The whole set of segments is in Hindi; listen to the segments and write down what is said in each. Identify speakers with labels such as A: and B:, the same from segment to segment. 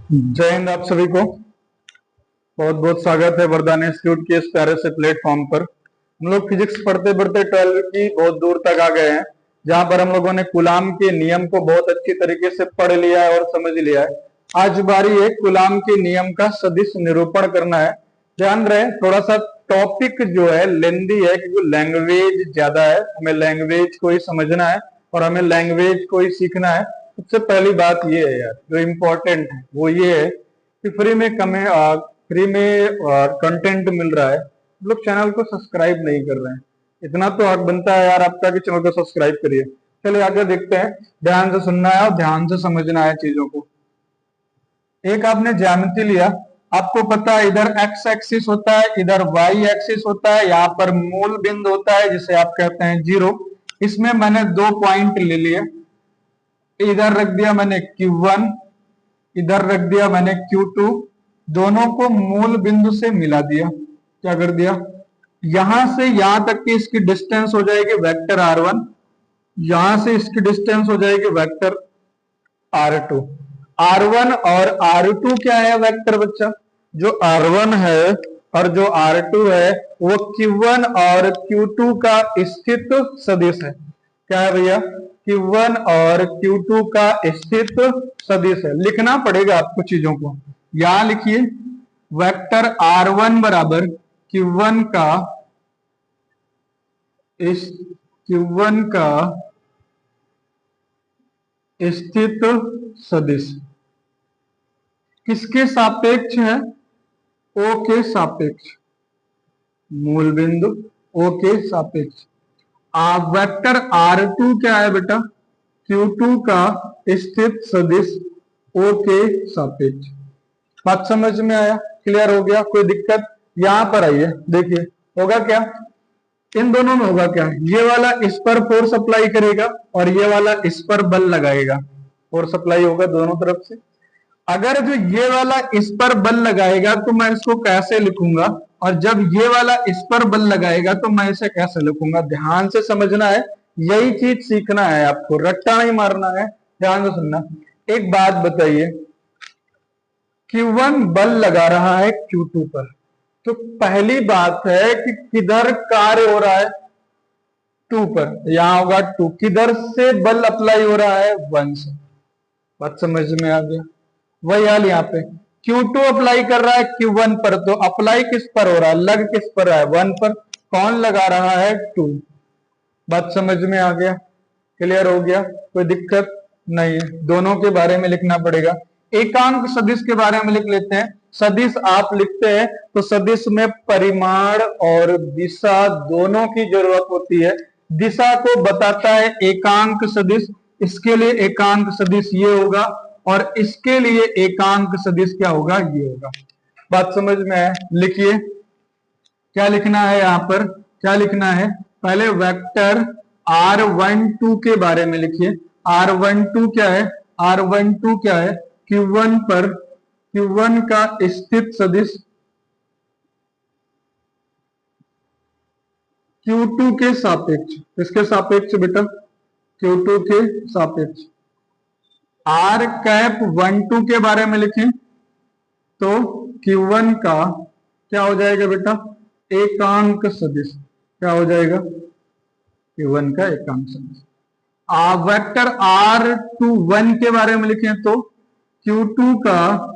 A: जय हिंद आप सभी को। बहुत बहुत स्वागत है वरदान इंस्टीट्यूट के इस प्यारे से प्लेटफॉर्म पर। हम लोग फिजिक्स पढ़ते पढ़ते 12वीं की बहुत दूर तक आ गए हैं, जहां पर हम लोगों ने कूलाम के नियम को बहुत अच्छी तरीके से पढ़ लिया है और समझ लिया है। आज बारी है कूलाम के नियम का सदिश निरूपण करना है। ध्यान रहे, थोड़ा सा टॉपिक जो है लेंदी है, क्योंकि लैंग्वेज ज्यादा है, हमें लैंग्वेज को ही समझना है और हमें लैंग्वेज को ही सीखना है। सबसे पहली बात ये है यार, जो इम्पोर्टेंट है वो ये है कि फ्री में कंटेंट मिल रहा है, लोग चैनल को सब्सक्राइब नहीं कर रहे हैं। इतना तो हक बनता है यार आपका कि चैनल को सब्सक्राइब करिए। चलिए आगे देखते हैं। ध्यान से सुनना है और ध्यान से समझना है चीजों को। एक आपने ज्यामिति लिया, आपको पता है इधर एक्स एक्सिस होता है, इधर वाई एक्सिस होता है, यहाँ पर मूल बिंदु होता है जिसे आप कहते हैं जीरो। इसमें मैंने दो पॉइंट ले लिए, इधर रख दिया मैंने Q1, इधर रख दिया मैंने Q2, दोनों को मूल बिंदु से मिला दिया। क्या कर दिया, यहां से यहां तक की इसकी डिस्टेंस हो जाएगी वेक्टर R1, यहां से इसकी डिस्टेंस हो जाएगी वेक्टर R2। R1 और R2 क्या है वेक्टर बच्चा, जो R1 है और जो R2 है वो Q1 और Q2 का स्थित सदिश है। क्या है भैया, Q1 और Q2 का स्थित सदिश है। लिखना पड़ेगा आपको चीजों को। यहां लिखिए, वेक्टर R1 बराबर Q1 का Q1 का स्थित सदिश किसके सापेक्ष है, O के सापेक्ष, मूल बिंदु O के सापेक्ष। वेक्टर R2 क्या है बेटा, Q2 का स्थित सदिश O के सापेक्ष। बात समझ में आया, क्लियर हो गया, कोई दिक्कत। यहां पर आइए, देखिए होगा क्या, इन दोनों में होगा क्या, ये वाला इस पर फोर्स अप्लाई करेगा और ये वाला इस पर बल लगाएगा, फोर्स अप्लाई होगा दोनों तरफ से। अगर जो ये वाला इस पर बल लगाएगा तो मैं इसको कैसे लिखूंगा, और जब ये वाला इस पर बल लगाएगा तो मैं इसे कैसे लिखूंगा। ध्यान से समझना है, यही चीज सीखना है आपको, रट्टा नहीं मारना है। ध्यान से सुनना। एक बात बताइए, Q1 बल लगा रहा है Q2 पर, तो पहली बात है कि किधर कार्य हो रहा है, 2 पर, यहां होगा 2। किधर से बल अप्लाई हो रहा है, 1 से। बात समझ में आ गया। वही हाल यहाँ पे, Q2 अप्लाई कर रहा है Q1 पर, तो अप्लाई किस पर हो रहा है, लग किस पर रहा है, 1 पर। कौन लगा रहा है, 2। बात समझ में आ गया, क्लियर हो गया, कोई दिक्कत नहीं है। दोनों के बारे में लिखना पड़ेगा। एकांक सदिश के बारे में लिख लेते हैं। सदिश आप लिखते हैं तो सदिश में परिमाण और दिशा दोनों की जरूरत होती है। दिशा को बताता है एकांक सदिश, इसके लिए एकांक सदिश ये होगा और इसके लिए एकांक सदिश क्या होगा, ये होगा। बात समझ में है, लिखिए क्या लिखना है यहां पर, क्या लिखना है। पहले वेक्टर R12 के बारे में लिखिए। R12 क्या है, R12 क्या है, Q1 पर Q1 का स्थित सदिश Q2 के सापेक्ष। किसके सापेक्ष बेटा, Q2 के सापेक्ष। R कैप 12 के बारे में लिखें तो Q1 का क्या हो जाएगा बेटा, एकांक सदिश। क्या हो जाएगा, Q1 का एकांक सदिश। वेक्टर R21 के बारे में लिखें तो Q2 का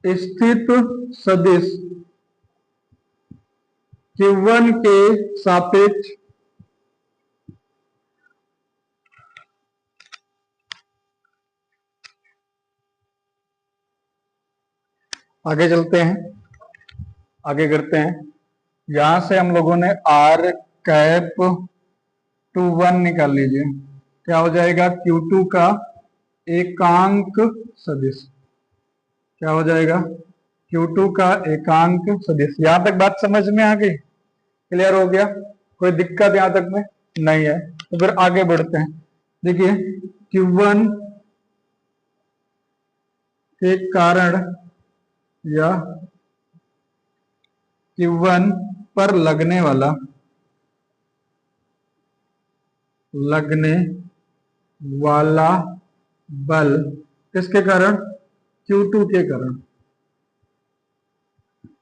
A: स्थित सदिश Q1 के सापेक्ष आगे चलते हैं, आगे करते हैं। यहां से हम लोगों ने R कैप 21 निकाल लीजिए। क्या हो जाएगा, Q2 का एकांक सदिश। क्या हो जाएगा, Q2 का एकांक सदिश। यहां तक बात समझ में आ गई, क्लियर हो गया, कोई दिक्कत यहां तक में नहीं है। तो फिर आगे बढ़ते हैं। देखिए Q1 के कारण या Q1 पर लगने वाला बल किसके कारण, Q2 के कारण।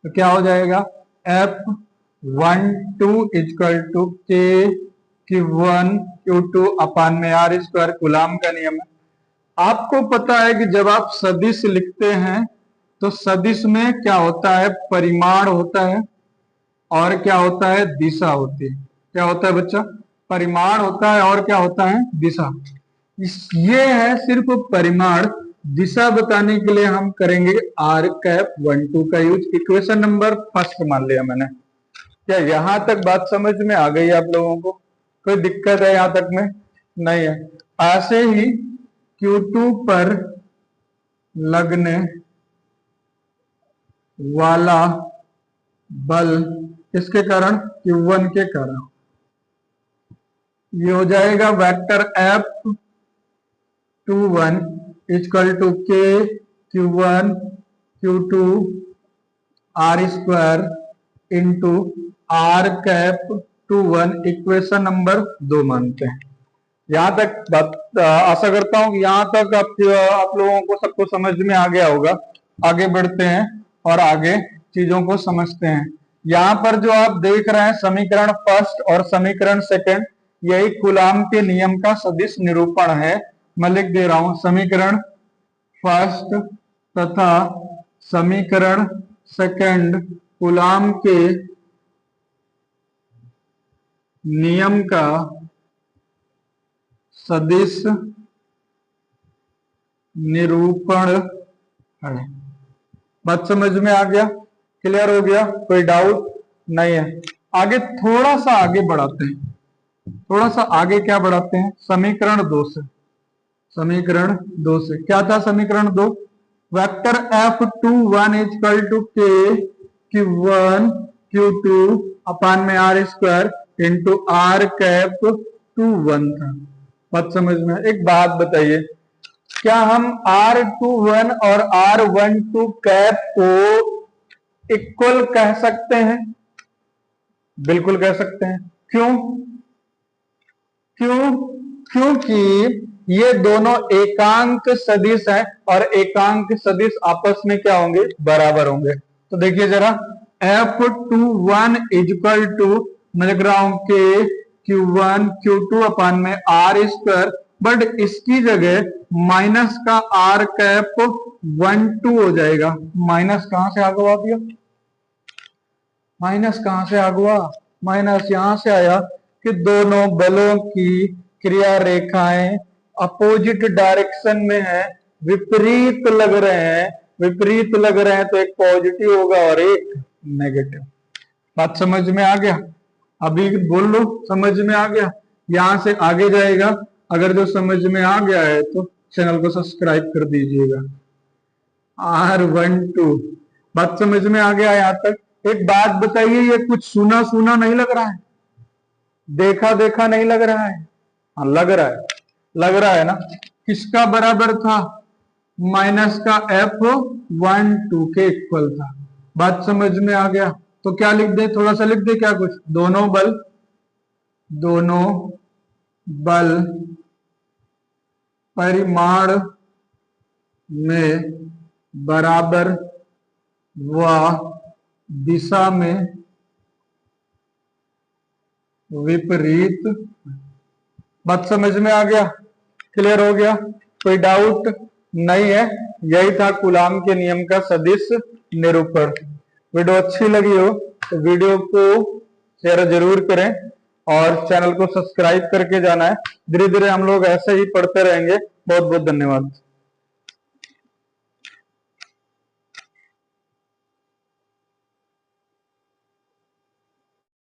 A: तो क्या हो जाएगा, F12 equal to K Q1 Q2 upon में R स्क्वायर, कूलाम का नियम है। आपको पता है कि जब आप सदिश लिखते हैं तो सदिश में क्या होता है, परिमाण होता है और क्या होता है, दिशा होती है। क्या होता है बच्चा, परिमाण होता है और क्या होता है, दिशा। ये है सिर्फ परिमाण। दिशा बताने के लिए हम करेंगे R⁴12 का यूज। इक्वेशन नंबर फर्स्ट मान लिया मैंने। क्या यहां तक बात समझ में आ गई आप लोगों को, कोई दिक्कत है यहां तक में, नहीं है। ऐसे ही Q2 पर लगने वाला बल किसके कारण, Q1 के कारण। ये हो जाएगा vector F21 equal to K Q1 Q2 R square into R⁴21, equation number 2 मानते हैं। यहां तक बात आशा करता हूं कि यहां तक आप लोगों को सबको समझ में आ गया होगा। आगे बढ़ते हैं और आगे चीजों को समझते हैं। यहाँ पर जो आप देख रहे हैं समीकरण फर्स्ट और समीकरण सेकंड, यही कूलाम के नियम का सदिश निरूपण है। मैं लिख दे रहा हूं, समीकरण फर्स्ट तथा समीकरण सेकंड कूलाम के नियम का सदिश निरूपण है। बात समझ में आ गया, क्लियर हो गया, कोई डाउट नहीं है। आगे थोड़ा सा आगे बढ़ाते हैं, थोड़ा सा आगे क्या बढ़ाते हैं, समीकरण 2 से। समीकरण 2 से क्या था, समीकरण 2 vector F21 equal to K Q1 Q2 upon में R स्क्वायर इंटू R⁴21 था। बात समझ में। एक बात बताइए, क्या हम R21 और R12 कैप को इक्वल कह सकते हैं? बिल्कुल कह सकते हैं। क्यों? क्योंकि ये दोनों एकांक सदिश हैं और एकांक सदिश आपस में क्या होंगे, बराबर होंगे। तो देखिए जरा, F21 इक्वल टू मैं लिख रहा हूं K Q1 Q2 अपान में R स्क्वायर, बट इसकी जगह माइनस का R⁴12 हो जाएगा। माइनस कहां से आगवा दिया, माइनस कहां से आगवा, माइनस यहां से आया कि दोनों बलों की क्रिया रेखाएं अपोजिट डायरेक्शन में है, विपरीत लग रहे हैं। विपरीत लग रहे हैं तो एक पॉजिटिव होगा और एक नेगेटिव। बात समझ में आ गया? अभी बोल लो, समझ में आ गया? यहां से आगे जाएगा, अगर जो समझ में आ गया है तो चैनल को सब्सक्राइब कर दीजिएगा। R12 बात समझ में आ गया यहां तक? एक बात बताइए, ये कुछ सुना सुना नहीं लग रहा है, देखा देखा नहीं लग रहा है? हाँ लग रहा है, लग रहा है ना। किसका बराबर था, माइनस का F12 के इक्वल था। बात समझ में आ गया? तो क्या लिख दे, थोड़ा सा लिख दे, क्या कुछ, दोनों बल परिमाण में बराबर व दिशा में विपरीत। बात समझ में आ गया, क्लियर हो गया, कोई डाउट नहीं है? यही था कूलाम के नियम का सदिश निरूपण। वीडियो अच्छी लगी हो तो वीडियो को शेयर जरूर करें और चैनल को सब्सक्राइब करके जाना है। धीरे धीरे हम लोग ऐसे ही पढ़ते रहेंगे। बहुत बहुत धन्यवाद।